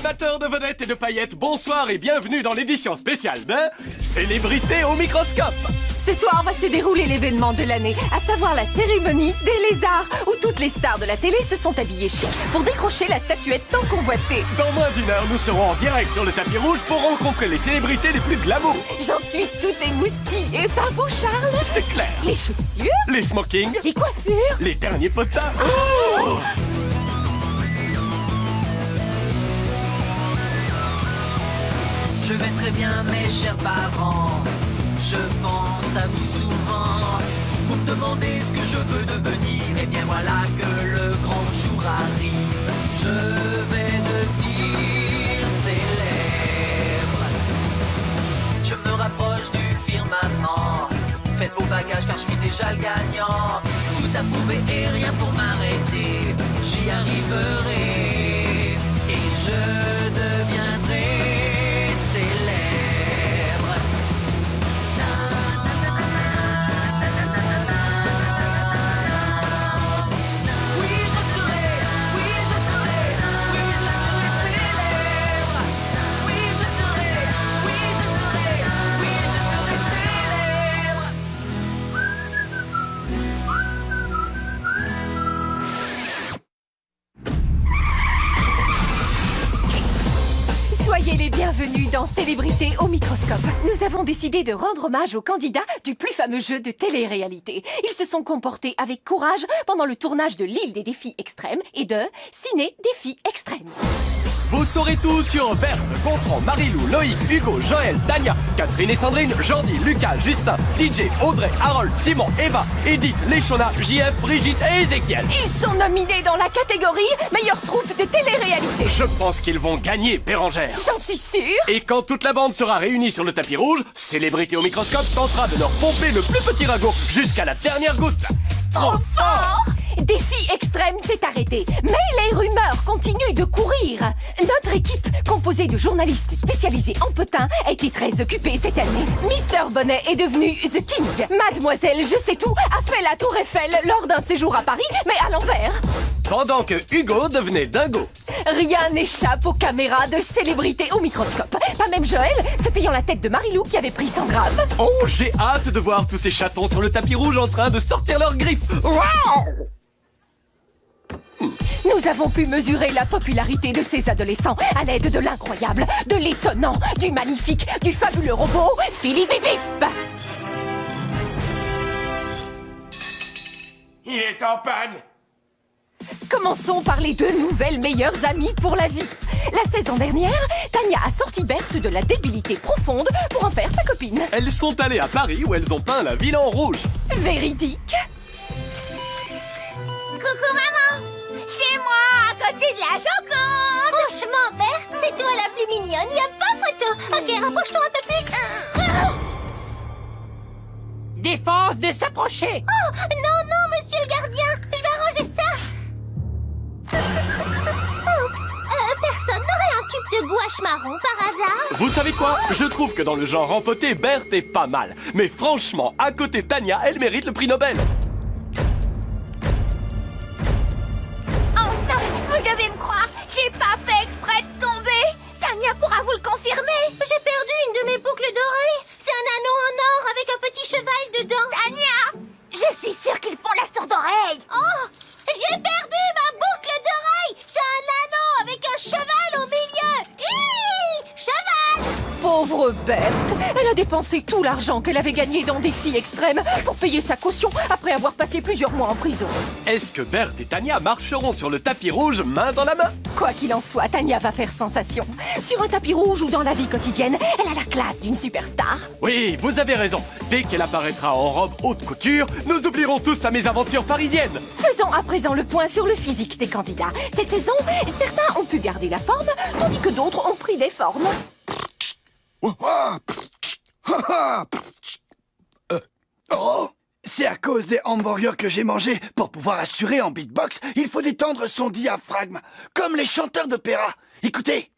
Amateurs de vedettes et de paillettes, bonsoir et bienvenue dans l'édition spéciale de Célébrités au microscope. Ce soir va se dérouler l'événement de l'année, à savoir la cérémonie des lézards, où toutes les stars de la télé se sont habillées chic pour décrocher la statuette tant convoitée. Dans moins d'une heure, nous serons en direct sur le tapis rouge pour rencontrer les célébrités les plus glamour. J'en suis toute émoustille, et pas vous, Charles? C'est clair. Les chaussures, Les smokings, les coiffures, les derniers potins. Oh! Je vais très bien, mes chers parents. Je pense à vous souvent. Vous me demandez ce que je veux devenir. Et bien voilà que le grand jour arrive. Je vais devenir célèbre. Je me rapproche du firmament. Faites vos bagages car je suis déjà le gagnant. Tout à prouver et rien pour m'arrêter. J'y arriverai. Et je deviendrai célèbre. Oui, je serai, oui, je serai, oui, je serai célèbre. Oui, je serai, oui, je serai, oui, je serai célèbre. soyez les bienvenus dans Célébrités au microscope. Nous avons décidé de rendre hommage aux candidats du plus fameux jeu de télé-réalité. Ils se sont comportés avec courage pendant le tournage de l'île des défis extrêmes et de Ciné Défis Extrêmes. Vous saurez tout sur Berthe, Gontran, Marilou, Loïc, Hugo, Joël, Tania, Catherine et Sandrine, Jordi, Lucas, Justin, DJ, Audrey, Harold, Simon, Eva, Edith, Léchona, JF, Brigitte et Ézéchiel. Ils sont nominés dans la catégorie meilleure troupe de télé-réalité. Je pense qu'ils vont gagner, Bérangère. J'en suis sûre. Et quand toute la bande sera réunie sur le tapis rouge, Célébrité au microscope tentera de leur pomper le plus petit ragot jusqu'à la dernière goutte. Trop fort! Défi extrême s'est arrêté, mais les rumeurs continuent de courir. Notre équipe, composée de journalistes spécialisés en potins, a été très occupée cette année. Mister Bonnet est devenu The King. Mademoiselle Je sais tout a fait la Tour Eiffel lors d'un séjour à Paris, mais à l'envers. Pendant que Hugo devenait dingo. Rien n'échappe aux caméras de Célébrité au microscope. Pas même Joël, se payant la tête de Marilou qui avait pris 100 grammes. Oh, j'ai hâte de voir tous ces chatons sur le tapis rouge en train de sortir leurs griffes. Wow! Nous avons pu mesurer la popularité de ces adolescents à l'aide de l'incroyable, de l'étonnant, du magnifique, du fabuleux robot Philippe et Bip. Il est en panne. Commençons par les deux nouvelles meilleures amies pour la vie. La saison dernière, Tania a sorti Berthe de la débilité profonde pour en faire sa copine. Elles sont allées à Paris où elles ont peint la ville en rouge. Véridique. Coucou maman, c'est moi, à côté de la Joconde. Franchement, Berthe, c'est toi la plus mignonne, y a pas photo. Ok, rapproche-toi un peu plus. Défense de s'approcher. Oh, non, monsieur le gardien, je vais arranger ça. Oups, personne n'aurait un tube de gouache marron par hasard? Vous savez quoi? Je trouve que dans le genre rempoté, Berthe est pas mal. Mais franchement, à côté de Tania, elle mérite le prix Nobel. Enfin, vous devez me croire, j'ai pas fait exprès de tomber. Tania pourra vous le confirmer. J'ai perdu une de mes boucles d'oreilles. C'est un anneau en or avec un petit cheval dedans. Tania, je suis sûre qu'ils font la sourde oreille. Oh, j'ai perdu ma boucle d'oreille. C'est un anneau avec un cheval au milieu. Hi, cheval. Pauvre Berthe, elle a dépensé tout l'argent qu'elle avait gagné dans Défi Extrême pour payer sa caution après avoir passé plusieurs mois en prison. Est-ce que Berthe et Tania marcheront sur le tapis rouge main dans la main? Quoi qu'il en soit, Tania va faire sensation. Sur un tapis rouge ou dans la vie quotidienne, elle a la classe d'une superstar. Oui, vous avez raison. Dès qu'elle apparaîtra en robe haute couture, nous oublierons tous sa mésaventure parisienne. Faisons à présent le point sur le physique des candidats. Cette saison, certains ont pu garder la forme, tandis que d'autres ont pris des formes. Oh, c'est à cause des hamburgers que j'ai mangés. Pour pouvoir assurer en beatbox, il faut détendre son diaphragme, comme les chanteurs d'opéra. Écoutez.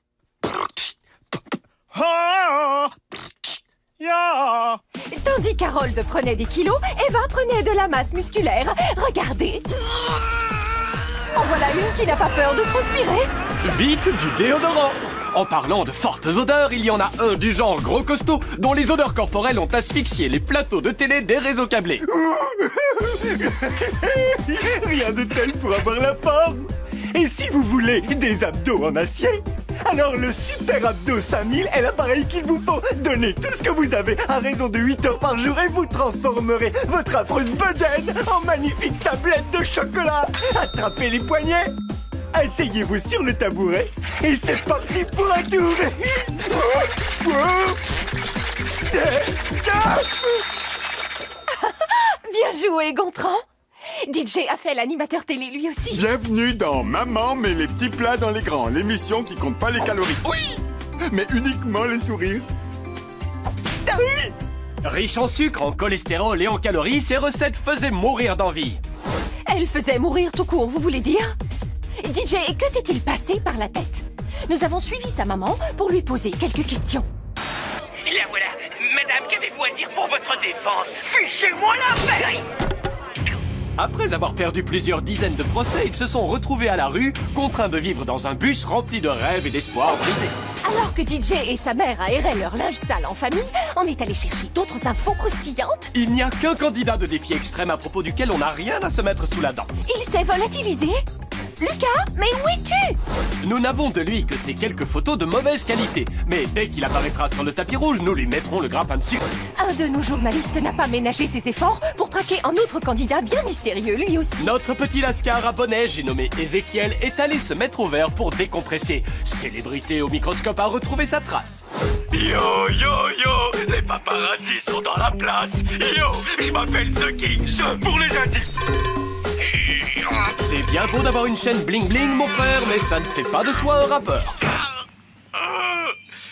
Tandis qu'Harold prenait des kilos, Eva prenait de la masse musculaire. Regardez. En voilà une qui n'a pas peur de transpirer. Vite du déodorant. En parlant de fortes odeurs, il y en a un du genre gros costaud dont les odeurs corporelles ont asphyxié les plateaux de télé des réseaux câblés. Rien de tel pour avoir la forme. Et si vous voulez des abdos en acier, alors le Super Abdo 5000 est l'appareil qu'il vous faut. Donnez tout ce que vous avez à raison de 8 heures par jour et vous transformerez votre affreuse bedaine en magnifique tablette de chocolat. Attrapez les poignets, asseyez-vous sur le tabouret et c'est parti pour un tour. Bien joué, Gontran. DJ a fait l'animateur télé lui aussi. Bienvenue dans Maman met les petits plats dans les grands, l'émission qui compte pas les calories. Oui, mais uniquement les sourires. Riche en sucre, en cholestérol et en calories, ces recettes faisaient mourir d'envie. Elle faisait mourir tout court, vous voulez dire? DJ, que t'est-il passé par la tête? Nous avons suivi sa maman pour lui poser quelques questions. La voilà. Madame, qu'avez-vous à dire pour votre défense? Fichez-moi la paix! Après avoir perdu plusieurs dizaines de procès, ils se sont retrouvés à la rue, contraints de vivre dans un bus rempli de rêves et d'espoirs brisés. Alors que DJ et sa mère aéraient leur linge sale en famille, on est allé chercher d'autres infos croustillantes. Il n'y a qu'un candidat de défi extrême à propos duquel on n'a rien à se mettre sous la dent. Il s'est volatilisé. Lucas, mais où es-tu? Nous n'avons de lui que ces quelques photos de mauvaise qualité. Mais dès qu'il apparaîtra sur le tapis rouge, nous lui mettrons le grappin dessus. Un de nos journalistes n'a pas ménagé ses efforts pour traquer un autre candidat bien mystérieux, lui aussi. Notre petit lascar à bonnet, j'ai nommé Ézéchiel, est allé se mettre au vert pour décompresser. Célébrité au microscope a retrouvé sa trace. Yo, yo, yo, les paparazzis sont dans la place. Yo, je m'appelle The King, pour les intimes. C'est bien beau d'avoir une chaîne bling bling, mon frère, mais ça ne fait pas de toi un rappeur.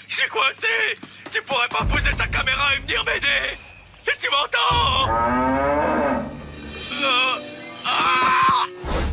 J'ai coincé. Tu pourrais pas poser ta caméra et venir m'aider? Et tu m'entends?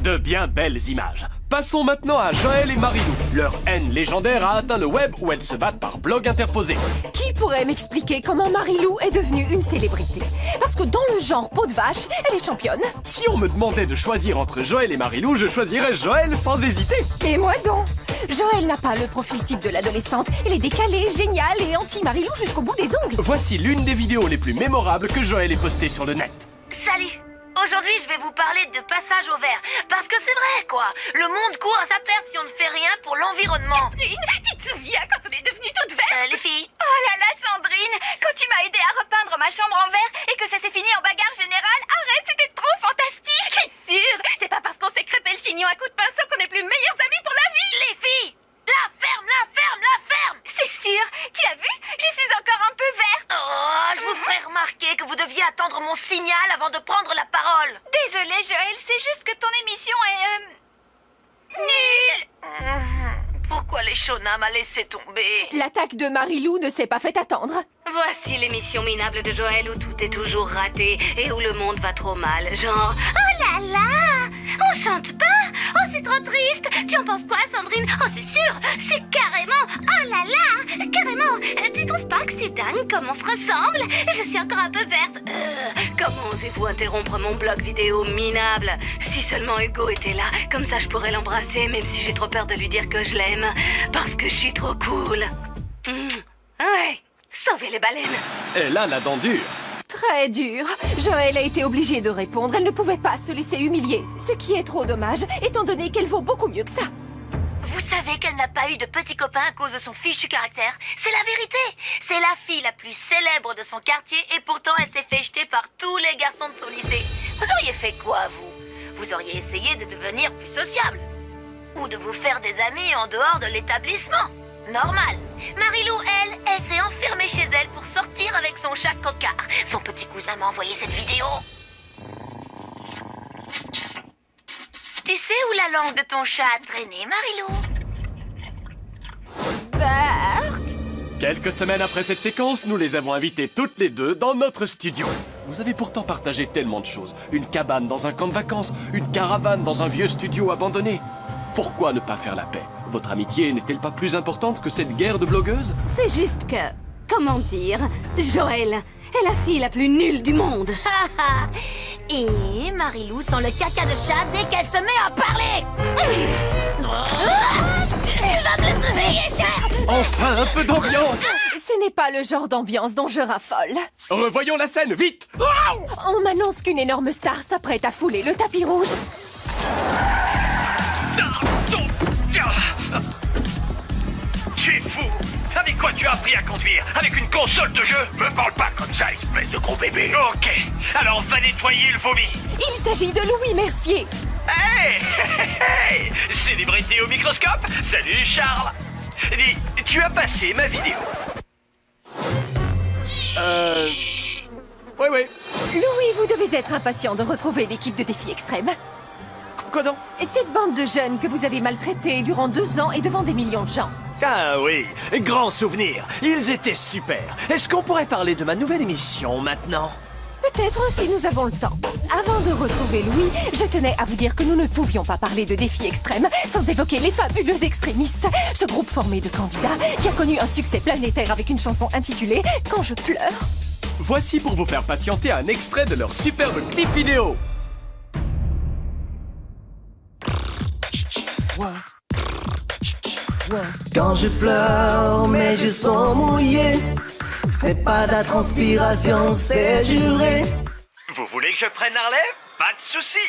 De bien belles images. Passons maintenant à Joël et Marilou. Leur haine légendaire a atteint le web où elles se battent par blog interposé. Qui pourrait m'expliquer comment Marilou est devenue une célébrité? Parce que dans le genre peau de vache, elle est championne. Si on me demandait de choisir entre Joël et Marilou, je choisirais Joël sans hésiter. Et moi donc? Joël n'a pas le profil type de l'adolescente. Elle est décalée, géniale et anti-Marilou jusqu'au bout des ongles. Voici l'une des vidéos les plus mémorables que Joël ait postées sur le net. Salut! Aujourd'hui, je vais vous parler de passage au vert. Parce que c'est vrai, quoi. Le monde court à sa perte si on ne fait rien pour l'environnement. Catherine, tu te souviens quand on est devenue toute verte? Les filles. Oh là là, Sandrine, quand tu m'as aidé à repeindre ma chambre en vert et que ça s'est fini en bagarre générale, arrête, c'était trop fantastique. C'est sûr, c'est pas parce qu'on s'est crêpé le chignon à coups de pinceau qu'on est plus meilleurs amis pour la vie. Les filles, la ferme, la ferme, la ferme. C'est sûr, tu as vu, je suis encore un peu verte. Oh, je vous ferai remarquer que vous deviez attendre mon signal avant de prendre la parole. Désolée, Joël, c'est juste que ton émission est... nulle. Pourquoi les Shona m'a laissé tomber? L'attaque de Marilou ne s'est pas fait attendre. Voici l'émission minable de Joël où tout est toujours raté et où le monde va trop mal. Genre... Oh là là! On chante pas? Oh, c'est trop triste! Tu en penses quoi, Sandrine? Oh, c'est sûr! C'est carrément... Oh là là! Carrément! Tu trouves pas que c'est dingue comme on se ressemble? Je suis encore un peu verte. Comment osez-vous interrompre mon blog vidéo minable? Si seulement Hugo était là, comme ça je pourrais l'embrasser même si j'ai trop peur de lui dire que je l'aime. Parce que je suis trop cool. Ouais, sauvez les baleines. Elle a la dent dure. Très dur. Joël a été obligée de répondre. Elle ne pouvait pas se laisser humilier. Ce qui est trop dommage, étant donné qu'elle vaut beaucoup mieux que ça. Vous savez qu'elle n'a pas eu de petit copain à cause de son fichu caractère? C'est la vérité! C'est la fille la plus célèbre de son quartier et pourtant elle s'est fait jeter par tous les garçons de son lycée. Vous auriez fait quoi, vous? Vous auriez essayé de devenir plus sociable. Ou de vous faire des amis en dehors de l'établissement. Normal. Marilou, elle s'est enfermée chez elle pour sortir avec son chat Cocard. Son petit cousin m'a envoyé cette vidéo. Tu sais où la langue de ton chat a traîné, Marilou? Quelques semaines après cette séquence, nous les avons invitées toutes les deux dans notre studio. Vous avez pourtant partagé tellement de choses. Une cabane dans un camp de vacances, une caravane dans un vieux studio abandonné. Pourquoi ne pas faire la paix? Votre amitié n'est-elle pas plus importante que cette guerre de blogueuses? C'est juste que... Comment dire? Joël est la fille la plus nulle du monde. Et Marilou sent le caca de chat dès qu'elle se met à parler. Tu vas me le payer cher. Enfin, un peu d'ambiance. Ce n'est pas le genre d'ambiance dont je raffole. Revoyons la scène, vite. On m'annonce qu'une énorme star s'apprête à fouler le tapis rouge. Tu es fou! Avec quoi tu as appris à conduire? Avec une console de jeu? Me parle pas comme ça, espèce de gros bébé! Ok, alors va nettoyer le vomi! Il s'agit de Louis Mercier. Hey! Hey! Célébrité au microscope? Salut Charles! Dis, tu as passé ma vidéo? Oui. Louis, vous devez être impatient de retrouver l'équipe de Défi Extrême. Quoi donc? Cette bande de jeunes que vous avez maltraités durant 2 ans et devant des millions de gens. Ah oui, grand souvenir. Ils étaient super. Est-ce qu'on pourrait parler de ma nouvelle émission maintenant? Peut-être si nous avons le temps. Avant de retrouver Louis, je tenais à vous dire que nous ne pouvions pas parler de Défi Extrême sans évoquer les fabuleux extrémistes. Ce groupe formé de candidats qui a connu un succès planétaire avec une chanson intitulée « Quand je pleure ». Voici pour vous faire patienter un extrait de leur superbe clip vidéo. Quand je pleure, mes yeux sont mouillés. Ce n'est pas de la transpiration, c'est juré. Vous voulez que je prenne la relève? Pas de souci.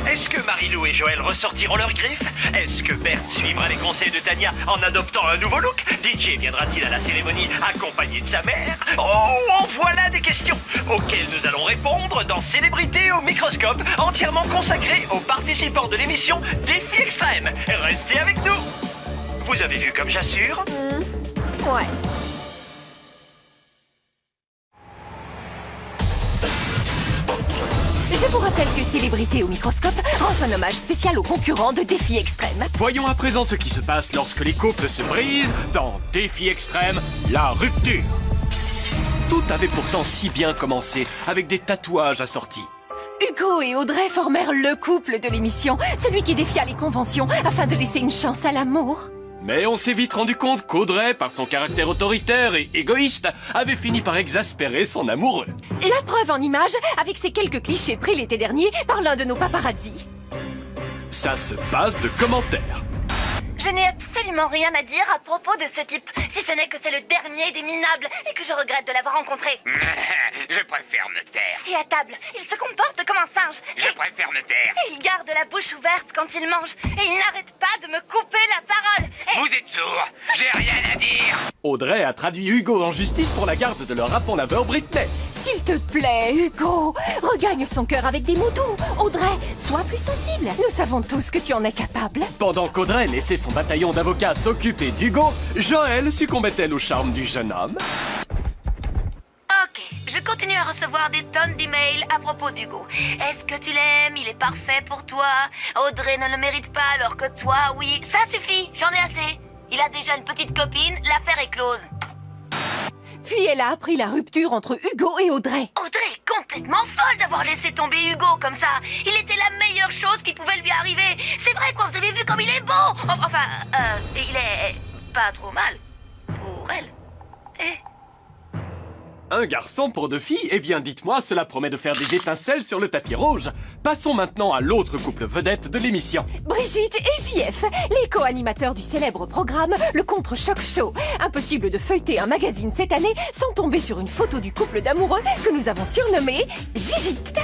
Est-ce que Marie-Lou et Joël ressortiront leurs griffes? Est-ce que Bert suivra les conseils de Tania en adoptant un nouveau look? DJ viendra-t-il à la cérémonie accompagné de sa mère? Oh, en voilà des questions auxquelles nous allons répondre dans Célébrité au microscope, entièrement consacré aux participants de l'émission Défi Extrême. Restez avec nous. Vous avez vu comme j'assure? Ouais. Je vous rappelle que Célébrité au microscope rend un hommage spécial aux concurrents de Défi Extrême. Voyons à présent ce qui se passe lorsque les couples se brisent dans Défi Extrême, la rupture. Tout avait pourtant si bien commencé, avec des tatouages assortis. Hugo et Audrey formèrent le couple de l'émission, celui qui défia les conventions afin de laisser une chance à l'amour. Mais on s'est vite rendu compte qu'Audrey, par son caractère autoritaire et égoïste, avait fini par exaspérer son amoureux. La preuve en images avec ces quelques clichés pris l'été dernier par l'un de nos paparazzis. Ça se passe de commentaires. Je n'ai absolument rien à dire à propos de ce type, si ce n'est que c'est le dernier des minables et que je regrette de l'avoir rencontré. Je préfère me taire. Et à table, il se comporte comme un singe. Je préfère me taire. Et il garde la bouche ouverte quand il mange. Et il n'arrête pas de me couper la parole. Et... Vous êtes sourds. J'ai rien à dire. Audrey a traduit Hugo en justice pour la garde de leur rapon laveur Britney. S'il te plaît, Hugo, regagne son cœur avec des mots doux. Audrey, sois plus sensible. Nous savons tous que tu en es capable. Pendant qu'Audrey laissait son bataillon d'avocats s'occuper d'Hugo, Joël succombait-elle au charme du jeune homme? Ok, je continue à recevoir des tonnes d'emails à propos d'Hugo. Est-ce que tu l'aimes? Il est parfait pour toi. Audrey ne le mérite pas alors que toi, oui. Ça suffit, j'en ai assez. Il a déjà une petite copine, l'affaire est close. Puis elle a appris la rupture entre Hugo et Audrey. Audrey est complètement folle d'avoir laissé tomber Hugo comme ça. Il était la meilleure chose qui pouvait lui arriver. C'est vrai quoi, vous avez vu comme il est beau. Enfin, il est pas trop mal pour elle. Un garçon pour 2 filles? Eh bien, dites-moi, cela promet de faire des étincelles sur le tapis rouge. Passons maintenant à l'autre couple vedette de l'émission. Brigitte et JF, les co-animateurs du célèbre programme Le Contre-Choc Show. Impossible de feuilleter un magazine cette année sans tomber sur une photo du couple d'amoureux que nous avons surnommé Gigite.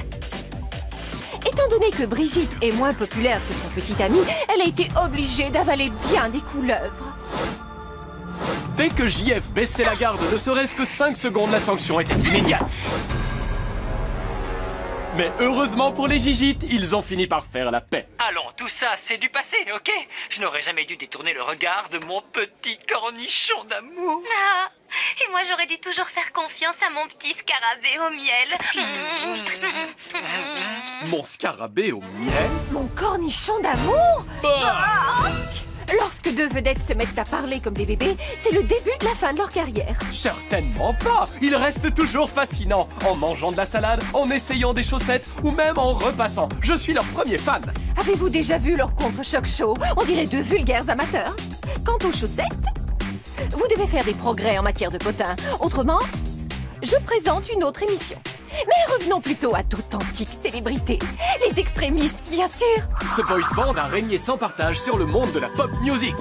Étant donné que Brigitte est moins populaire que son petit ami, elle a été obligée d'avaler bien des couleuvres. Dès que JF baissait la garde, ne serait-ce que 5 secondes, la sanction était immédiate. Mais heureusement pour les Gigites, ils ont fini par faire la paix. Allons, tout ça, c'est du passé, ok? Je n'aurais jamais dû détourner le regard de mon petit cornichon d'amour. Ah, et moi j'aurais dû toujours faire confiance à mon petit scarabée au miel. Mon scarabée au miel? Mon cornichon d'amour? Lorsque 2 vedettes se mettent à parler comme des bébés, c'est le début de la fin de leur carrière. Certainement pas. Ils restent toujours fascinants, en mangeant de la salade, en essayant des chaussettes ou même en repassant. Je suis leur premier fan. Avez-vous déjà vu leur contre-choc show? On dirait 2 vulgaires amateurs. Quant aux chaussettes, vous devez faire des progrès en matière de potin. Autrement, je présente une autre émission. Mais revenons plutôt à d'authentiques célébrités. Les extrémistes, bien sûr. Ce boys band a régné sans partage sur le monde de la pop music.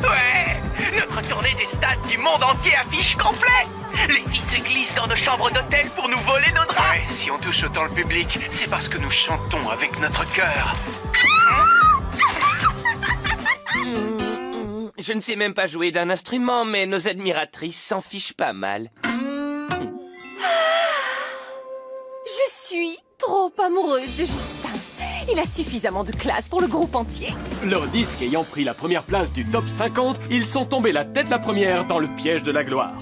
Ouais, notre tournée des stades du monde entier affiche complet. Les filles se glissent dans nos chambres d'hôtel pour nous voler nos draps. Ouais, si on touche autant le public, c'est parce que nous chantons avec notre cœur. Je ne sais même pas jouer d'un instrument, mais nos admiratrices s'en fichent pas mal. Je suis trop amoureuse de Justin. Il a suffisamment de classe pour le groupe entier. Leur disque ayant pris la première place du top 50, ils sont tombés la tête la première dans le piège de la gloire.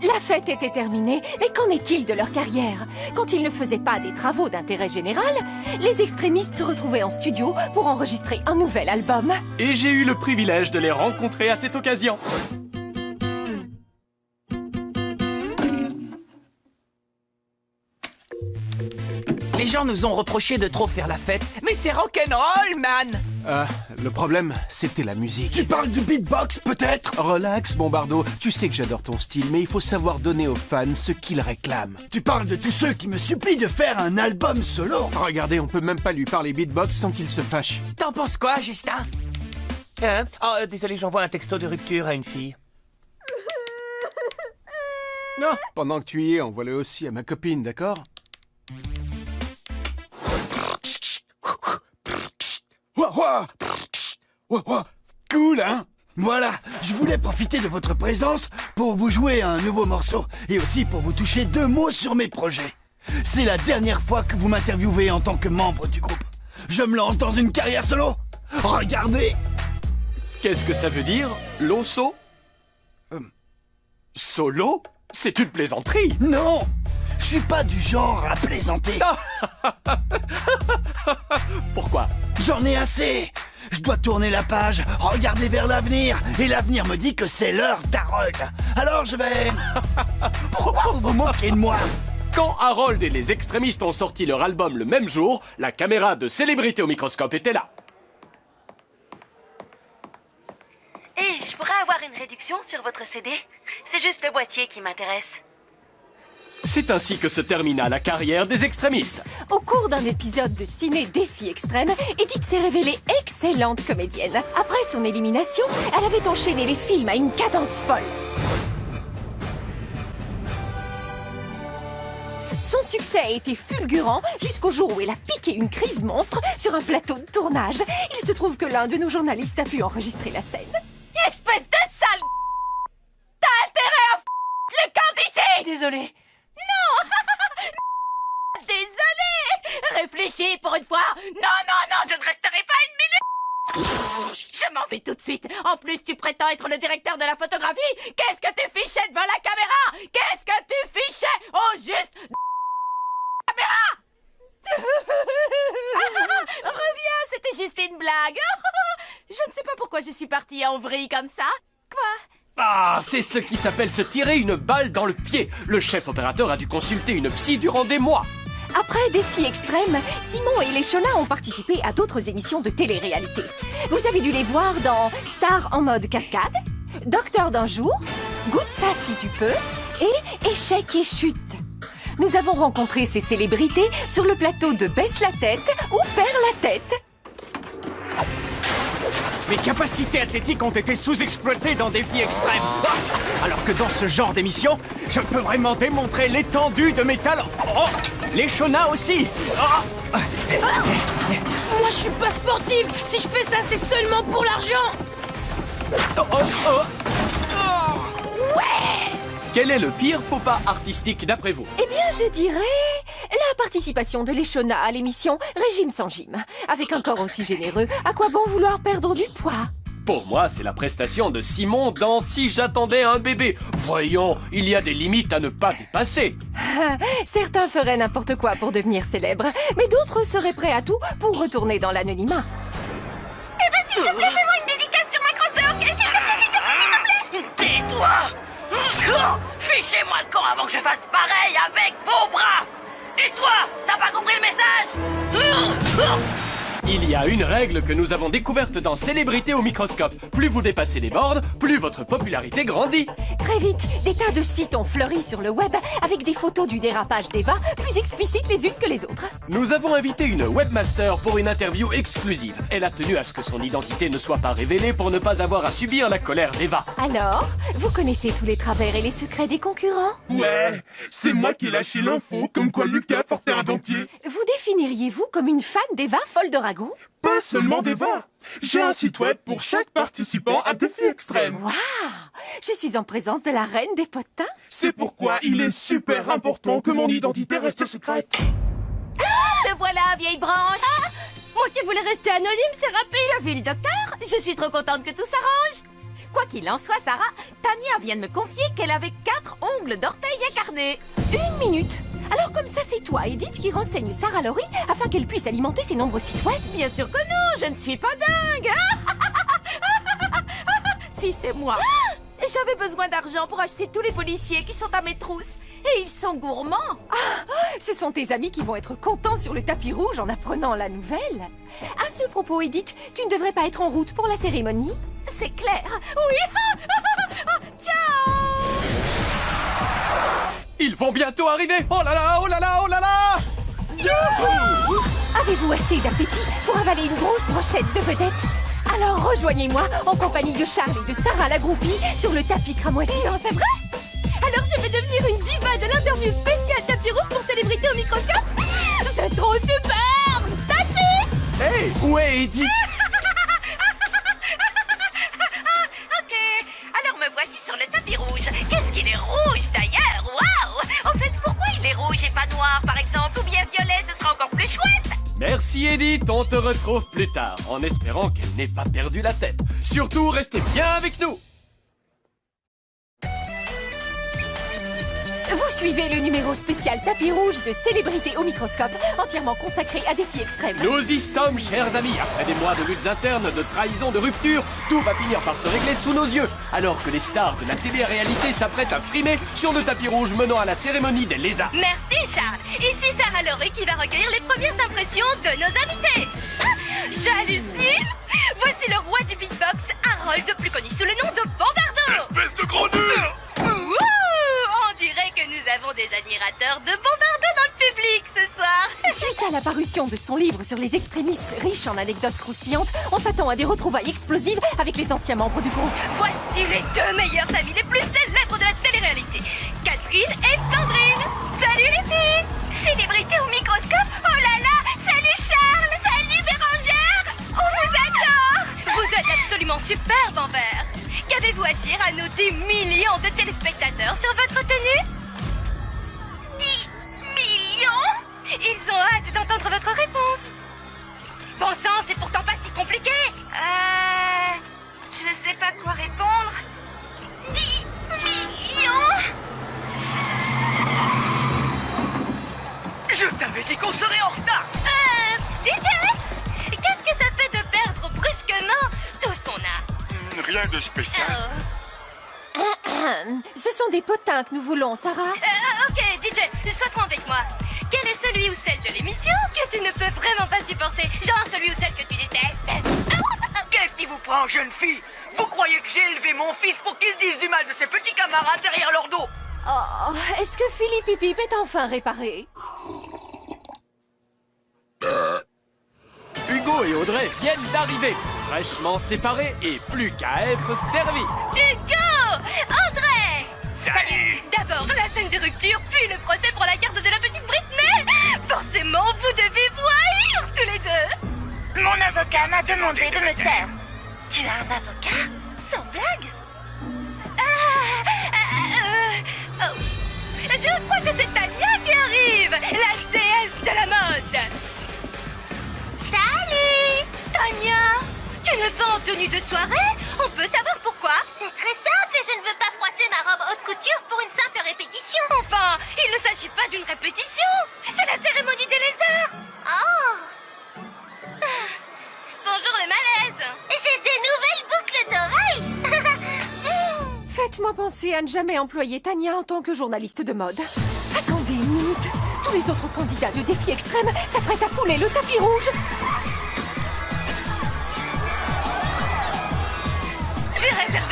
La fête était terminée, mais qu'en est-il de leur carrière? Quand ils ne faisaient pas des travaux d'intérêt général, les extrémistes se retrouvaient en studio pour enregistrer un nouvel album. Et j'ai eu le privilège de les rencontrer à cette occasion. Les gens nous ont reproché de trop faire la fête, mais c'est rock'n'roll, man! Le problème, c'était la musique. Tu parles du beatbox, peut-être? Relax, Bombardo. Tu sais que j'adore ton style, mais il faut savoir donner aux fans ce qu'ils réclament. Tu parles de tous ceux qui me supplient de faire un album solo. Regardez, on peut même pas lui parler beatbox sans qu'il se fâche. T'en penses quoi, Justin? Hein? Oh, désolé, j'envoie un texto de rupture à une fille. Non, pendant que tu y es, envoie-le aussi à ma copine, d'accord? Cool, hein? Voilà, je voulais profiter de votre présence pour vous jouer un nouveau morceau et aussi pour vous toucher 2 mots sur mes projets. C'est la dernière fois que vous m'interviewez en tant que membre du groupe. Je me lance dans une carrière solo. Regardez! Qu'est-ce que ça veut dire, l'osso? Solo? C'est une plaisanterie. Non! Je suis pas du genre à plaisanter. Pourquoi? J'en ai assez. Je dois tourner la page, regarder vers l'avenir. Et l'avenir me dit que c'est l'heure d'Harold. Alors je vais... Pourquoi vous vous moquez de moi? Quand Harold et les extrémistes ont sorti leur album le même jour, la caméra de Célébrité au microscope était là. Et je pourrais avoir une réduction sur votre CD? C'est juste le boîtier qui m'intéresse. C'est ainsi que se termina la carrière des extrémistes. Au cours d'un épisode de Ciné Défi Extrême, Edith s'est révélée excellente comédienne. Après son élimination, elle avait enchaîné les films à une cadence folle. Son succès a été fulgurant jusqu'au jour où elle a piqué une crise monstre sur un plateau de tournage. Il se trouve que l'un de nos journalistes a pu enregistrer la scène. Espèce de sale... T'as intérêt à le camp d'ici! Désolé. Non! Désolé! Réfléchis pour une fois! Non, non, non, je ne resterai pas 1 minute! Je m'en vais tout de suite! En plus, tu prétends être le directeur de la photographie? Qu'est-ce que tu fichais devant la caméra? Qu'est-ce que tu fichais au juste... caméra? Reviens, c'était juste une blague! Je ne sais pas pourquoi je suis partie en vrille comme ça. Quoi? Ah, c'est ce qui s'appelle se tirer une balle dans le pied. Le chef opérateur a dû consulter une psy durant des mois. Après Défi Extrême, Simon et les Shona ont participé à d'autres émissions de télé-réalité. Vous avez dû les voir dans Star en mode cascade, Docteur d'un jour, Goûte ça si tu peux et Échec et chute. Nous avons rencontré ces célébrités sur le plateau de Baisse la tête ou Perds la tête. Mes capacités athlétiques ont été sous-exploitées dans Défi Extrême. Alors que dans ce genre d'émission, je peux vraiment démontrer l'étendue de mes talents. Oh, les Shona aussi. Oh. Moi, je suis pas sportive. Si je fais ça, c'est seulement pour l'argent. Ouais! Quel est le pire faux pas artistique d'après vous? Eh bien, je dirais la participation de l'Eshona à l'émission Régime sans gym. Avec un corps aussi généreux, à quoi bon vouloir perdre du poids? Pour moi, c'est la prestation de Simon dans Si j'attendais un bébé. Voyons, il y a des limites à ne pas dépasser. Certains feraient n'importe quoi pour devenir célèbres, mais d'autres seraient prêts à tout pour retourner dans l'anonymat. Eh ben, s'il te plaît, fais-moi une dédicace sur ma crosseur, ok? S'il te plaît, s'il te plaît, s'il te plaît. Tais-toi! Fichez-moi le camp avant que je fasse pareil avec vos bras! Et toi, t'as pas compris le message? Il y a une règle que nous avons découverte dans Célébrité au microscope. Plus vous dépassez les bornes, plus votre popularité grandit. Très vite, des tas de sites ont fleuri sur le web avec des photos du dérapage d'Eva plus explicites les unes que les autres. Nous avons invité une webmaster pour une interview exclusive. Elle a tenu à ce que son identité ne soit pas révélée pour ne pas avoir à subir la colère d'Eva. Alors, vous connaissez tous les travers et les secrets des concurrents? Ouais, c'est moi qui ai lâché l'info, comme quoi Lucas portait un dentier. Vous définiriez-vous comme une fan d'Eva folle de ragoût? Pas seulement d'Eva. J'ai un site web pour chaque participant à défi extrême. Waouh! Je suis en présence de la reine des potins. C'est pourquoi il est super important que mon identité reste secrète. Le voilà, vieille branche. Moi qui voulais rester anonyme, c'est rapide. Tu as vu le docteur? Je suis trop contente que tout s'arrange. Quoi qu'il en soit, Sarah, Tania vient de me confier qu'elle avait 4 ongles d'orteil incarnés. 1 minute. Alors comme ça, c'est toi, Edith, qui renseigne Sarah Laurie afin qu'elle puisse alimenter ses nombreux sites web? Bien sûr que non, je ne suis pas dingue. Si, c'est moi. J'avais besoin d'argent pour acheter tous les policiers qui sont à mes trousses. Et ils sont gourmands. Ce sont tes amis qui vont être contents sur le tapis rouge en apprenant la nouvelle. À ce propos, Edith, tu ne devrais pas être en route pour la cérémonie? C'est clair. Oui. Ciao. Ils vont bientôt arriver. Oh là là, oh là là, oh là là. Youhou! Avez-vous assez d'appétit pour avaler une grosse brochette de vedettes? Alors rejoignez-moi en compagnie de Charles et de Sarah la groupie sur le tapis cramoisi. Non, c'est vrai? Alors je vais devenir une diva de l'interview spéciale tapis rouge pour Célébrité au microscope? C'est trop super! Taxi! Hey, où est Edith? Ok, alors me voici sur le tapis rouge. Qu'est-ce qu'il est rouge d'ailleurs? Waouh! En fait, pourquoi il est rouge et pas noir par exemple? Ou bien violet, ce sera encore plus chouette! Merci Edith, on te retrouve plus tard, en espérant qu'elle n'ait pas perdu la tête. Surtout, restez bien avec nous. Vous suivez le numéro spécial tapis rouge de Célébrité au microscope, entièrement consacré à défis extrêmes. Nous y sommes, chers amis. Après des mois de luttes internes, de trahison, de rupture, tout va finir par se régler sous nos yeux. Alors que les stars de la télé-réalité s'apprêtent à frimer sur le tapis rouge menant à la cérémonie des lézards. Merci Charles. Ici Sarah Laurie qui va recueillir les premières impressions de nos invités. J'hallucine. Voici le roi du beatbox, Harold, plus connu sous le nom de Bombardo. Espèce de gros dur. On dirait que nous avons des admirateurs de Bombardo dans le public ce soir. Suite à la parution de son livre sur les extrémistes riches en anecdotes croustillantes, on s'attend à des retrouvailles explosives avec les anciens membres du groupe. Voici les 2 meilleures amies les plus célèbres de la télé-réalité, Catherine et Sandrine. Salut les filles. Célébrité au microscope. Oh là là. Salut Charles. Salut Bérangère. On vous adore. Vous êtes absolument superbe en vert. Qu'avez-vous à dire à nos 10 millions de téléspectateurs sur votre tenue? 10 millions? Ils ont hâte d'entendre votre réponse. Bon sang, c'est pourtant pas si compliqué. Je sais pas quoi répondre. 10 millions? Je t'avais dit qu'on serait en retard. DJ, qu'est-ce que ça fait de perdre brusquement tout ce qu'on a? Rien de spécial. Ce sont des potins que nous voulons, Sarah. Ok, DJ, sois franc avec moi. Quel est celui ou celle de l'émission que tu ne peux vraiment pas supporter? Genre celui ou celle que tu détestes? Qu'est-ce qui vous prend, jeune fille? Vous croyez que j'ai élevé mon fils pour qu'il dise du mal de ses petits camarades derrière leur dos? Oh, est-ce que Philippe et Pip est enfin réparé? Hugo et Audrey viennent d'arriver, fraîchement séparés et plus qu'à être servis. Hugo! Audrey! Salut! D'abord la scène de rupture, puis le procès pour la garde de la petite Britney! Forcément, vous devez vous haïr tous les deux! Mon avocat m'a demandé de me taire. Tu as un avocat? Sans blague? Je crois que c'est Tania qui arrive, la déesse de la mode. Salut! Tania, tu n'es pas en tenue de soirée? On peut savoir pourquoi? C'est très simple, je ne veux pas froisser ma robe haute couture pour une simple répétition. Enfin, il ne s'agit pas d'une répétition. C'est la cérémonie des lézards. Oh! Bonjour le malaise. J'ai des nouvelles boucles d'oreilles. Faites-moi penser à ne jamais employer Tania en tant que journaliste de mode. Attendez une minute. Tous les autres candidats de défi extrême s'apprêtent à fouler le tapis rouge.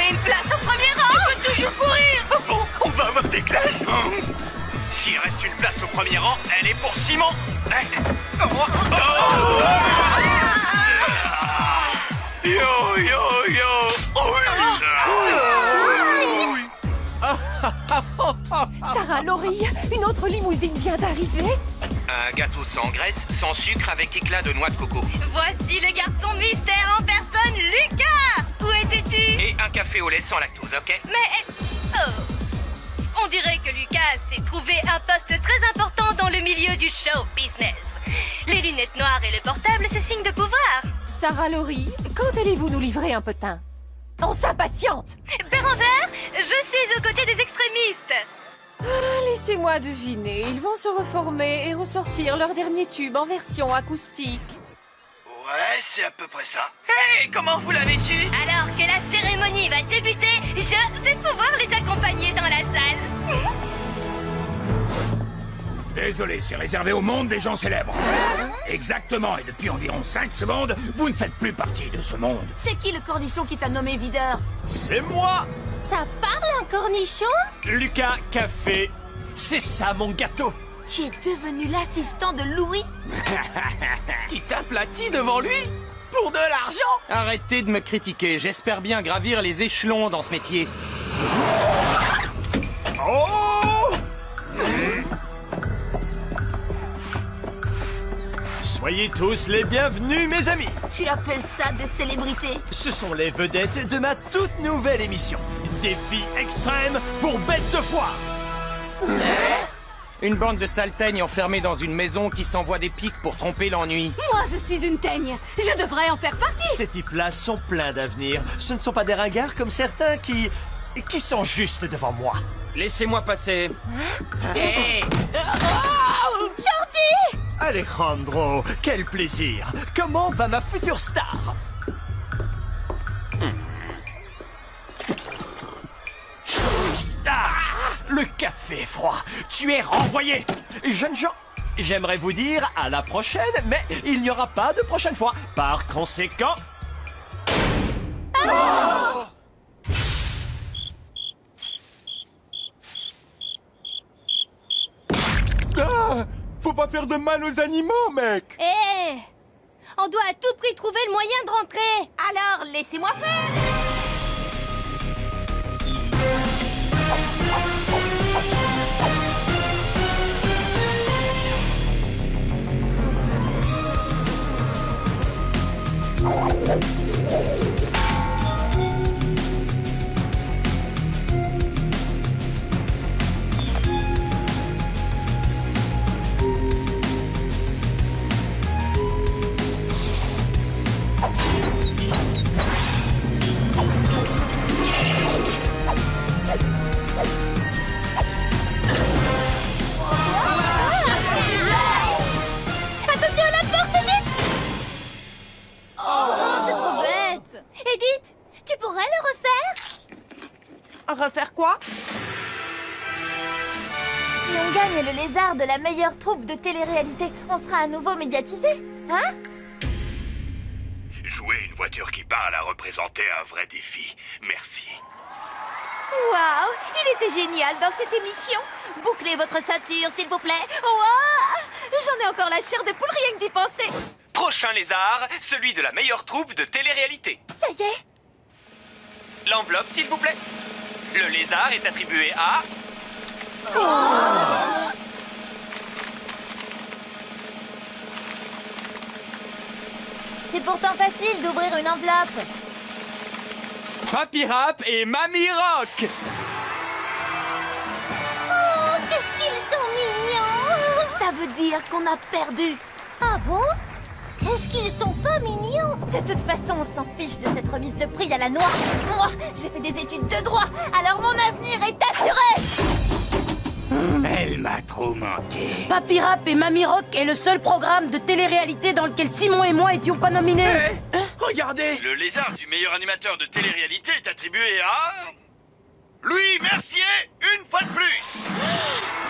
une place au premier rang. Je peux toujours courir. Oh bon, on va avoir des glaces. S'il reste une place au premier rang, elle est pour Simon. Yo, yo, yo. Sarah, Laurie, une autre limousine vient d'arriver. Un gâteau sans graisse, sans sucre avec éclat de noix de coco. Voici le garçon mystère en personne, Lucas. Où étais-tu? Et un café au lait sans lactose, ok? Mais... Oh. On dirait que Lucas s'est trouvé un poste très important dans le milieu du show business. Les lunettes noires et le portable, c'est signe de pouvoir. Sarah, Laurie, quand allez-vous nous livrer un potin? On s'impatiente. Bérangère, je suis aux côtés des extrémistes. Laissez-moi deviner, ils vont se reformer et ressortir leur dernier tube en version acoustique. Ouais, c'est à peu près ça. Hey, comment vous l'avez su? Alors que la cérémonie va débuter, je vais pouvoir les accompagner dans la salle. Désolé, c'est réservé au monde des gens célèbres. Exactement, et depuis environ 5 secondes, vous ne faites plus partie de ce monde. C'est qui le cornichon qui t'a nommé videur? C'est moi, Ça parle un cornichon? Lucas Café. C'est ça mon gâteau. Tu es devenu l'assistant de Louis? Tu t'aplatis devant lui? Pour de l'argent? Arrêtez de me critiquer, j'espère bien gravir les échelons dans ce métier. Oh! Soyez tous les bienvenus, mes amis. Tu appelles ça des célébrités? Ce sont les vedettes de ma toute nouvelle émission. Défi extrême pour bêtes de foire. Une bande de salteignes enfermée dans une maison qui s'envoie des pics pour tromper l'ennui. Moi, je suis une teigne. Je devrais en faire partie. Ces types-là sont pleins d'avenir. Ce ne sont pas des ringards comme certains qui sont juste devant moi. Laissez-moi passer. Hey! Jordi! Alejandro, quel plaisir. Comment va ma future star? Ah, le café est froid. Tu es renvoyé. Jeunes gens, j'aimerais vous dire à la prochaine, mais il n'y aura pas de prochaine fois. Par conséquent... Oh! Ah, faut pas faire de mal aux animaux, mec. Hé! On doit à tout prix trouver le moyen de rentrer. Alors, laissez-moi faire. Attention à la porte, Edith! Oh, c'est trop bête! Edith, tu pourrais le refaire? Refaire quoi? Si on gagne le lézard de la meilleure troupe de télé-réalité, on sera à nouveau médiatisé, hein? Jouer une voiture qui parle a représenté un vrai défi. Merci. Waouh! Il était génial dans cette émission! Bouclez votre ceinture, s'il vous plaît! Waouh! J'en ai encore la chair de poule rien que d'y penser! Prochain lézard, celui de la meilleure troupe de télé-réalité. Ça y est! L'enveloppe, s'il vous plaît. Le lézard est attribué à... C'est pourtant facile d'ouvrir une enveloppe! Papy Rap et Mamie Rock. Oh, qu'est-ce qu'ils sont mignons! Ça veut dire qu'on a perdu! Ah bon? Est-ce qu'ils sont pas mignons? De toute façon, on s'en fiche de cette remise de prix à la noix! Moi, j'ai fait des études de droit, alors mon avenir est assuré! Elle m'a trop manqué. Papy Rap et Mamie Rock est le seul programme de télé-réalité dans lequel Simon et moi étions pas nominés. Regardez! Le lézard du meilleur animateur de télé-réalité est attribué à... Louis Mercier, une fois de plus.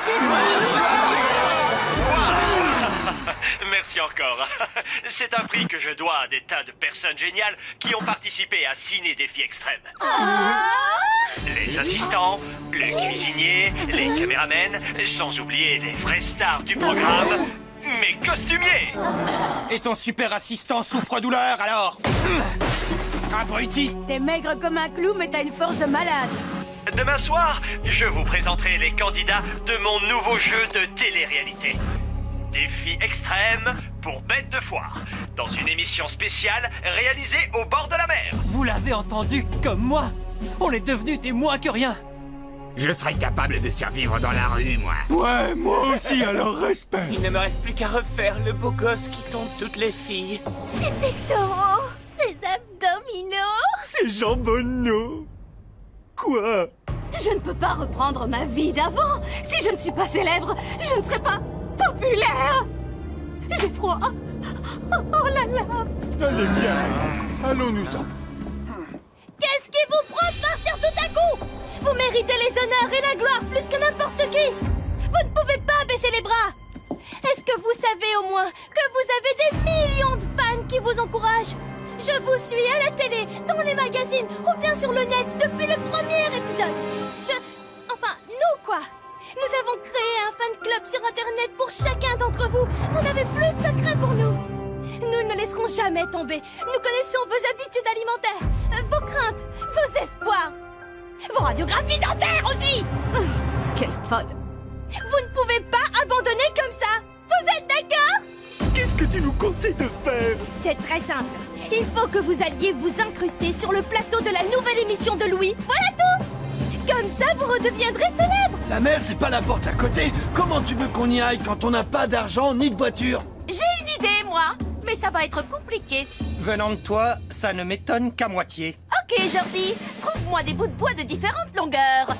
C'est Merci encore. C'est un prix que je dois à des tas de personnes géniales qui ont participé à Ciné Défi Extrême. Les assistants, les cuisiniers, les caméramens, sans oublier les vraies stars du programme, mes costumiers. Et ton super assistant souffre-douleur, alors? Abruti! T'es maigre comme un clou, mais t'as une force de malade. Demain soir, je vous présenterai les candidats de mon nouveau jeu de télé-réalité. Défi extrême pour bêtes de foire, dans une émission spéciale réalisée au bord de la mer. Vous l'avez entendu comme moi. On est devenus des moins que rien. Je serais capable de survivre dans la rue, moi. Ouais, moi aussi, alors respect. Il ne me reste plus qu'à refaire le beau gosse qui tombe toutes les filles. Ces pectoraux, ces abdominaux. Ces jambonneaux. Quoi? Je ne peux pas reprendre ma vie d'avant. Si je ne suis pas célèbre, je ne serai pas populaire. J'ai froid. Oh là là. Allez, bien. Allons-nous-en. Qu'est-ce qui vous prend de partir tout à coup? Vous méritez les honneurs et la gloire plus que n'importe qui. Vous ne pouvez pas baisser les bras. Est-ce que vous savez au moins que vous avez des millions de fans qui vous encouragent? Je vous suis à la télé, dans les magazines ou bien sur le net depuis le premier épisode. Enfin, nous quoi. Nous avons créé un fan club sur Internet pour chacun d'entre vous. Vous n'avez plus de secret pour nous. Nous ne laisserons jamais tomber. Nous connaissons vos habitudes alimentaires, vos craintes, vos espoirs, vos radiographies dentaires aussi. Quelle folle. Vous ne pouvez pas abandonner comme ça. Vous êtes d'accord? Qu'est-ce que tu nous conseilles de faire? C'est très simple. Il faut que vous alliez vous incruster sur le plateau de la nouvelle émission de Louis. Voilà tout. Comme ça, vous redeviendrez célèbre. La mer, c'est pas la porte à côté. Comment tu veux qu'on y aille quand on n'a pas d'argent ni de voiture? J'ai une idée, moi. Mais ça va être compliqué. Venant de toi, ça ne m'étonne qu'à moitié. Ok, Jordi. Trouve-moi des bouts de bois de différentes longueurs.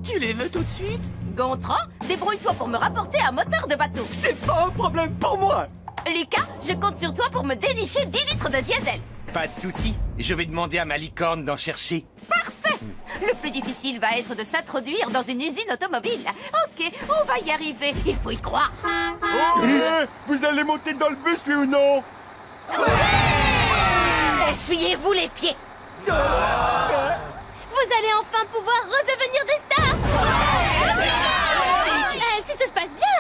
Tu les veux tout de suite? Gontran, débrouille-toi pour me rapporter un moteur de bateau. C'est pas un problème pour moi. Lucas, je compte sur toi pour me dénicher 10 litres de diesel. Pas de souci, je vais demander à ma licorne d'en chercher. Parfait. Le plus difficile va être de s'introduire dans une usine automobile. Ok, on va y arriver. Il faut y croire. Oh, vous allez monter dans le bus, oui ou non? Essuyez-vous les pieds. Vous allez enfin pouvoir redevenir des stars. Si tout se passe bien.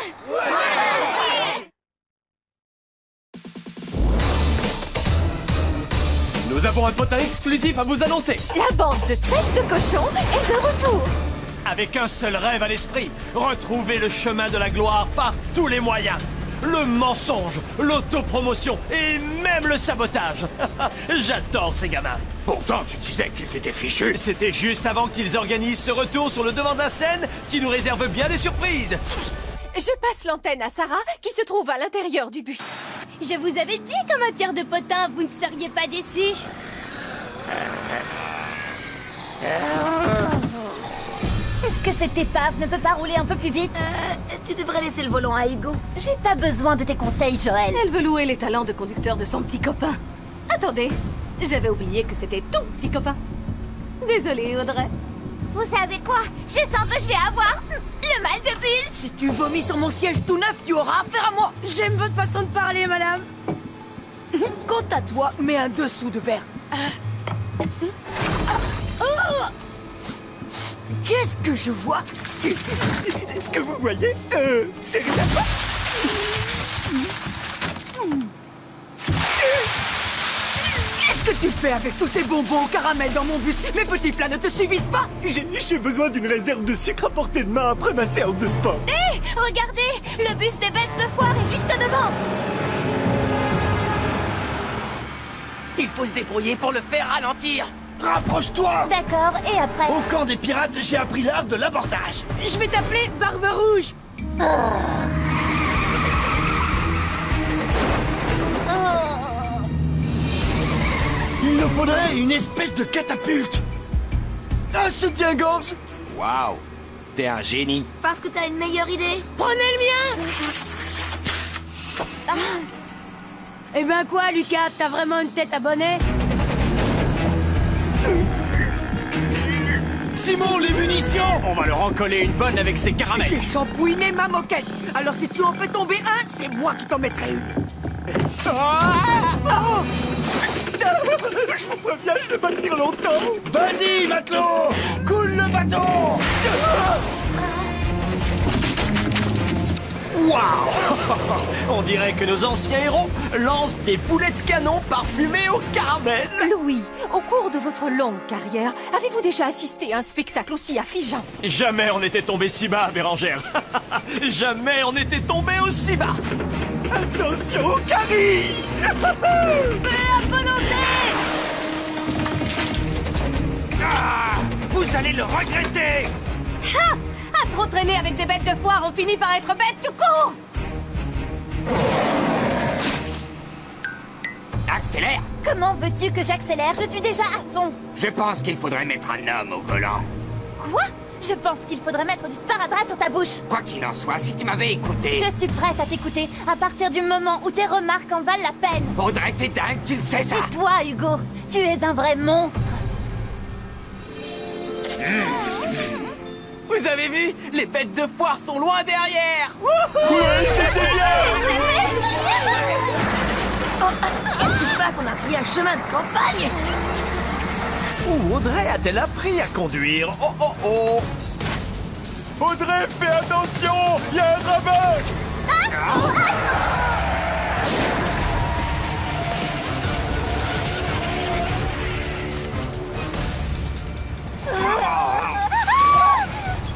Nous avons un potin exclusif à vous annoncer. La bande de têtes de cochon est de retour. Avec un seul rêve à l'esprit, retrouver le chemin de la gloire par tous les moyens. Le mensonge, l'autopromotion et même le sabotage. J'adore ces gamins. Pourtant, tu disais qu'ils étaient fichus. C'était juste avant qu'ils organisent ce retour sur le devant de la scène qui nous réserve bien des surprises. Je passe l'antenne à Sarah qui se trouve à l'intérieur du bus. Je vous avais dit qu'en matière de potin, vous ne seriez pas déçus. Est-ce que cette épave ne peut pas rouler un peu plus vite? Tu devrais laisser le volant à Hugo. J'ai pas besoin de tes conseils, Joël. Elle veut louer les talents de conducteur de son petit copain. Attendez, j'avais oublié que c'était ton petit copain. Désolée, Audrey. Vous savez quoi? Je sens que je vais avoir le mal de bus. Si tu vomis sur mon siège tout neuf, tu auras affaire à moi. J'aime votre façon de parler, madame. Quant à toi, mets un dessous de verre. Qu'est-ce que je vois? Est-ce que vous voyez? C'est rien. Qu'est-ce que tu fais avec tous ces bonbons au caramel dans mon bus? Mes petits plats ne te suffisent pas? J'ai besoin d'une réserve de sucre à portée de main après ma séance de sport. Hé, regardez, le bus des bêtes de foire est juste devant. Il faut se débrouiller pour le faire ralentir. Rapproche-toi! D'accord, et après? Au camp des pirates, j'ai appris l'art de l'abordage. Je vais t'appeler Barbe Rouge. Il nous faudrait une espèce de catapulte. Un soutien-gorge. Waouh, t'es un génie. Parce que t'as une meilleure idée? Prenez le mien. Eh ben quoi, Lucas? T'as vraiment une tête à bonnet? Simon, les munitions! On va leur en coller une bonne avec ces caramels. J'ai shampouiné ma moquette. Alors si tu en fais tomber un, c'est moi qui t'en mettrai une. Je vous préviens, je vais pas tenir longtemps. Vas-y, matelot! Coule le bateau! Waouh! On dirait que nos anciens héros lancent des boulets de canon parfumés au caramel. Louis, au cours de votre longue carrière, avez-vous déjà assisté à un spectacle aussi affligeant? Jamais on n'était tombé si bas, Bérangère. Jamais on n'était tombé aussi bas. Attention au carry! Fais à volonté! Ah, vous allez le regretter! Ha! À trop traîner avec des bêtes de foire, on finit par être bêtes tout court! Accélère! Comment veux-tu que j'accélère? Je suis déjà à fond. Je pense qu'il faudrait mettre un homme au volant. Quoi? Je pense qu'il faudrait mettre du sparadrap sur ta bouche. Quoi qu'il en soit, si tu m'avais écouté... Je suis prête à t'écouter, à partir du moment où tes remarques en valent la peine. Audrey, t'es dingue, tu le sais ça? Et toi, Hugo, tu es un vrai monstre. Vous avez vu? Les bêtes de foire sont loin derrière. Ouais, c'est génial! Qu'est-ce qui se passe? On a pris un chemin de campagne! Où Audrey a-t-elle appris à conduire? Oh oh oh! Audrey, fais attention! Il y a un rabat!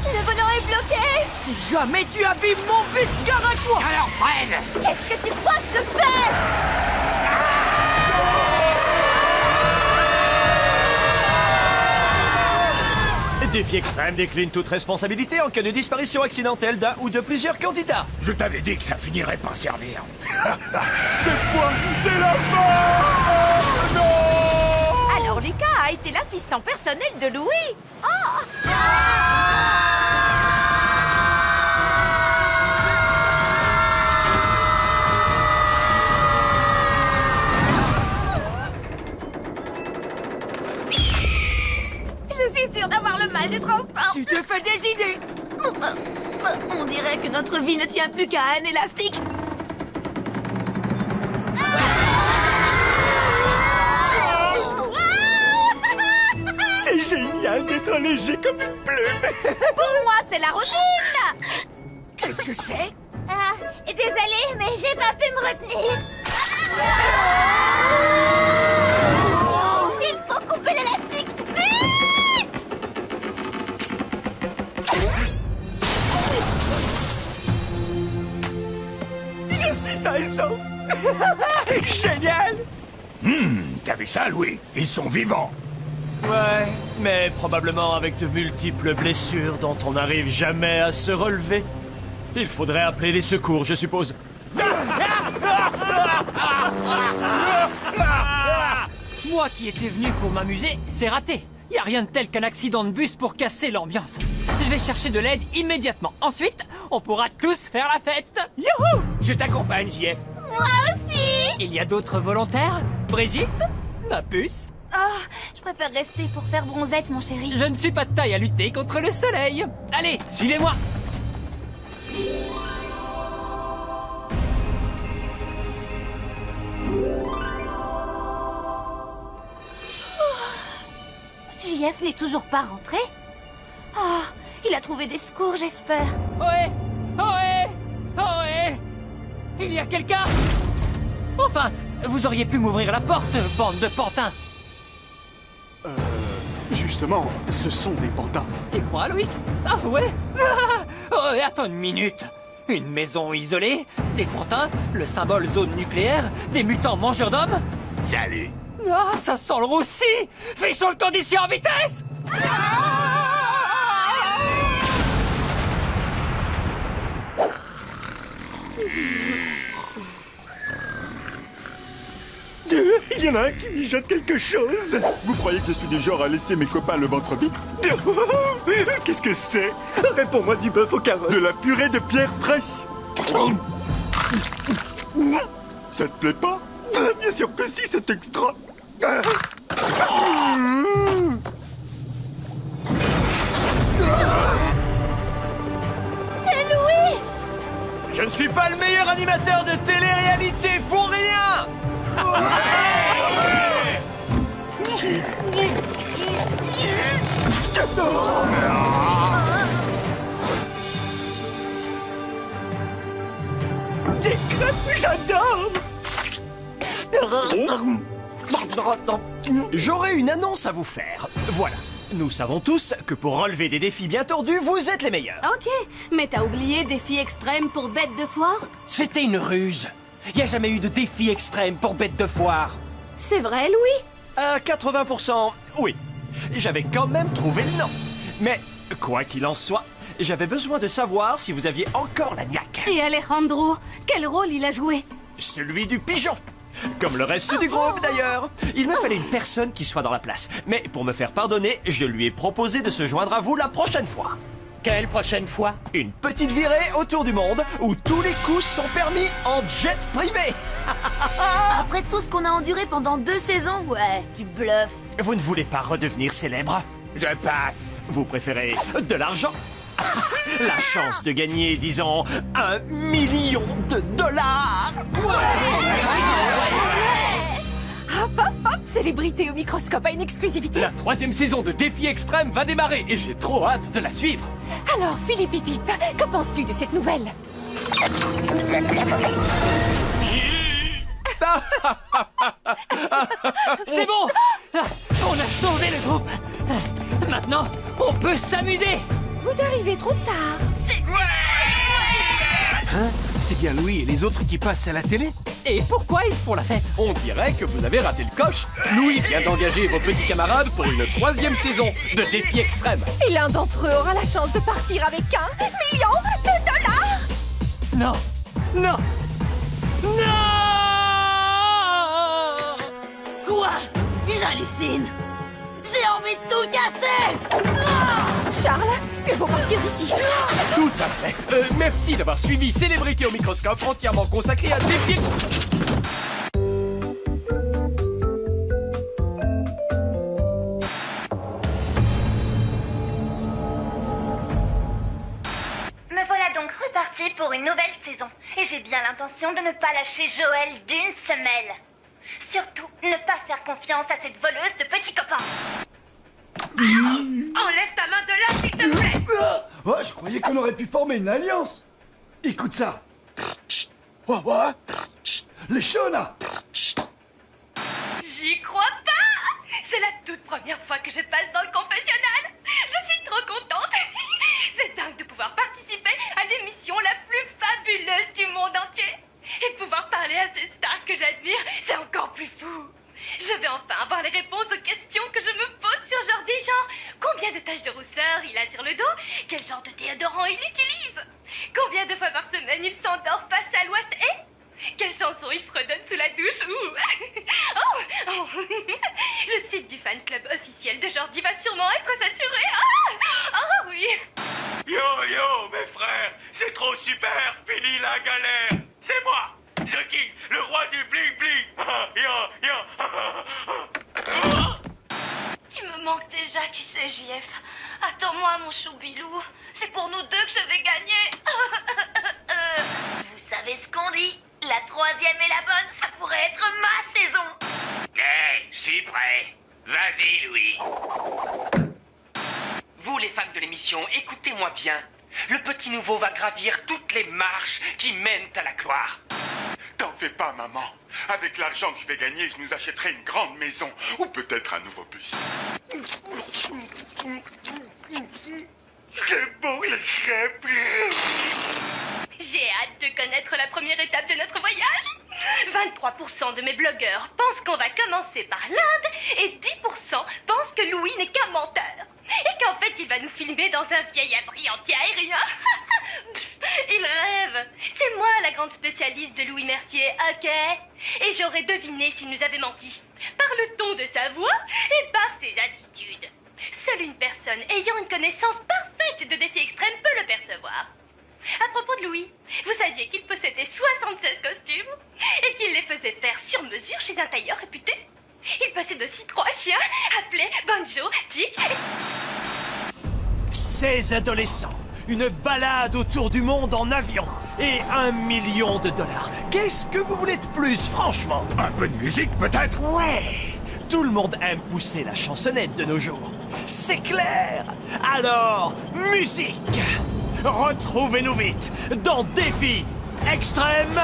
Le volant est bloqué. Si jamais tu abîmes mon bus, gare à toi! Alors freine! Qu'est-ce que tu crois que je fais? Défi extrême décline toute responsabilité en cas de disparition accidentelle d'un ou de plusieurs candidats. Je t'avais dit que ça finirait par servir. Cette fois, c'est la fin! Oh, non! Alors Lucas a été l'assistant personnel de Louis. Oh. Je suis sûre d'avoir le mal des transports. Tu te fais des idées. On dirait que notre vie ne tient plus qu'à un élastique. C'est génial d'être léger comme une plume! Pour moi, c'est la routine. Qu'est-ce que c'est? Ah, désolée, mais j'ai pas pu me retenir. Il faut couper l'élastique. Vite! Je suis sain et sauf! Génial! T'as vu ça, Louis? Ils sont vivants. Ouais, mais probablement avec de multiples blessures dont on n'arrive jamais à se relever. Il faudrait appeler les secours, je suppose. Moi qui étais venu pour m'amuser, c'est raté. Y a rien de tel qu'un accident de bus pour casser l'ambiance. Je vais chercher de l'aide immédiatement. Ensuite, on pourra tous faire la fête. Youhou! Je t'accompagne, JF. Moi aussi! Il y a d'autres volontaires? Brigitte? Ma puce? Oh, je préfère rester pour faire bronzette, mon chéri. Je ne suis pas de taille à lutter contre le soleil. Allez, suivez-moi. JF n'est toujours pas rentré? Oh, il a trouvé des secours, j'espère. Ohé! Ohé! Ohé! Il y a quelqu'un? Enfin, vous auriez pu m'ouvrir la porte, bande de pantins. Justement, ce sont des pantins. Tu crois, Louis? Ah ouais? Oh, attends une minute. Une maison isolée, des pantins, le symbole zone nucléaire, des mutants mangeurs d'hommes? Salut. Ah, ça sent le roussi! Fichons le condition en vitesse! Il y en a un qui mijote quelque chose. Vous croyez que je suis du genre à laisser mes copains le ventre vide? Qu'est-ce que c'est? Réponds-moi du bœuf aux carottes. De la purée de pierre fraîche. Ça te plaît pas? Bien sûr que si, c'est extra. Je ne suis pas le meilleur animateur de télé-réalité pour rien. Des crêpes, j'adore. J'aurais une annonce à vous faire. Voilà. Nous savons tous que pour relever des défis bien tordus, vous êtes les meilleurs. Ok, mais t'as oublié défi extrême pour bête de foire? C'était une ruse. Il n'y a jamais eu de défi extrême pour bête de foire. C'est vrai, Louis? À 80%, oui. J'avais quand même trouvé le nom. Mais, quoi qu'il en soit, j'avais besoin de savoir si vous aviez encore la niaque. Et Alejandro, quel rôle il a joué? Celui du pigeon. Comme le reste du groupe, d'ailleurs. Il me fallait une personne qui soit dans la place. Mais pour me faire pardonner, je lui ai proposé de se joindre à vous la prochaine fois. Quelle prochaine fois? Une petite virée autour du monde où tous les coups sont permis en jet privé. Après tout ce qu'on a enduré pendant 2 saisons, ouais, tu bluffes. Vous ne voulez pas redevenir célèbre? Je passe. Vous préférez de l'argent? La chance de gagner, disons, $1 million. Hop, hop, hop, célébrité au microscope a une exclusivité. La 3e saison de Défi Extrême va démarrer et j'ai trop hâte de la suivre. Alors, Philippe Pip, que penses-tu de cette nouvelle? C'est bon! On a sauvé le groupe! Maintenant, on peut s'amuser! Vous arrivez trop tard. Hein? C'est bien Louis et les autres qui passent à la télé? Et pourquoi ils font la fête? On dirait que vous avez raté le coche. Louis vient d'engager vos petits camarades pour une 3e saison de Défi Extrême. Et l'un d'entre eux aura la chance de partir avec $1 million. Non! Non! Non! Quoi? J'hallucine. J'ai envie de tout casser. Charles, il faut partir d'ici. Tout à fait. Merci d'avoir suivi Célébrité au microscope, entièrement consacré à Défi. Me voilà donc repartie pour une nouvelle saison. Et j'ai bien l'intention de ne pas lâcher Joël d'une semelle. Surtout, ne pas faire confiance à cette voleuse de petits copains. Enlève ta main de là, s'il te plaît. Oh, je croyais qu'on aurait pu former une alliance. Écoute ça. Les Shona. J'y crois pas! C'est la toute première fois que je passe dans le confessionnal. Je suis trop contente. C'est dingue de pouvoir participer à l'émission la plus fabuleuse du monde entier. Et pouvoir parler à ces stars que j'admire, c'est encore plus fou. Je vais enfin avoir les réponses aux questions que je me pose sur Jordi, genre combien de taches de rousseur il a sur le dos, quel genre de déodorant il utilise, combien de fois par semaine il s'endort face à l'ouest et quelle chanson il fredonne sous la douche ou... Le site du fan club officiel de Jordi va sûrement être saturé. Oh oui. Yo yo mes frères, c'est trop super, fini la galère. C'est moi, The King, le roi du bling bling. Tu me manques déjà, tu sais, JF. Attends-moi, mon choubilou. C'est pour nous deux que je vais gagner. Vous savez ce qu'on dit? La 3e est la bonne, ça pourrait être ma saison. Je suis prêt. Vas-y, Louis. Vous, les fans de l'émission, écoutez-moi bien. Le petit nouveau va gravir toutes les marches qui mènent à la gloire. T'en fais pas, maman. Avec l'argent que je vais gagner, je nous achèterai une grande maison. Ou peut-être un nouveau bus. C'est bon, les crêpes. J'ai hâte de connaître la première étape de notre voyage. 23% de mes blogueurs pensent qu'on va commencer par l'Inde et 10% pensent que Louis n'est qu'un menteur. Et qu'en fait, il va nous filmer dans un vieil abri anti-aérien. Il rêve. C'est moi la grande spécialiste de Louis Mercier, ok? Et j'aurais deviné s'il nous avait menti. Par le ton de sa voix et par ses attitudes. Seule une personne ayant une connaissance parfaite de Défi Extrême peut le percevoir. À propos de Louis, vous saviez qu'il possédait 76 costumes et qu'il les faisait faire sur mesure chez un tailleur réputé? Il possède aussi 3 chiens appelés Banjo, Tic et... Ces adolescents, une balade autour du monde en avion et $1 million. Qu'est-ce que vous voulez de plus, franchement? Un peu de musique, peut-être? Ouais! Tout le monde aime pousser la chansonnette de nos jours. C'est clair! Alors, musique! Retrouvez-nous vite dans Défi Extrême!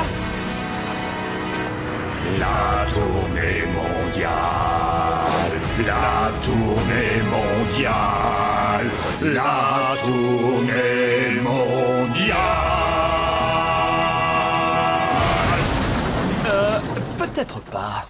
La tournée mondiale, la tournée mondiale, la tournée mondiale. Peut-être pas.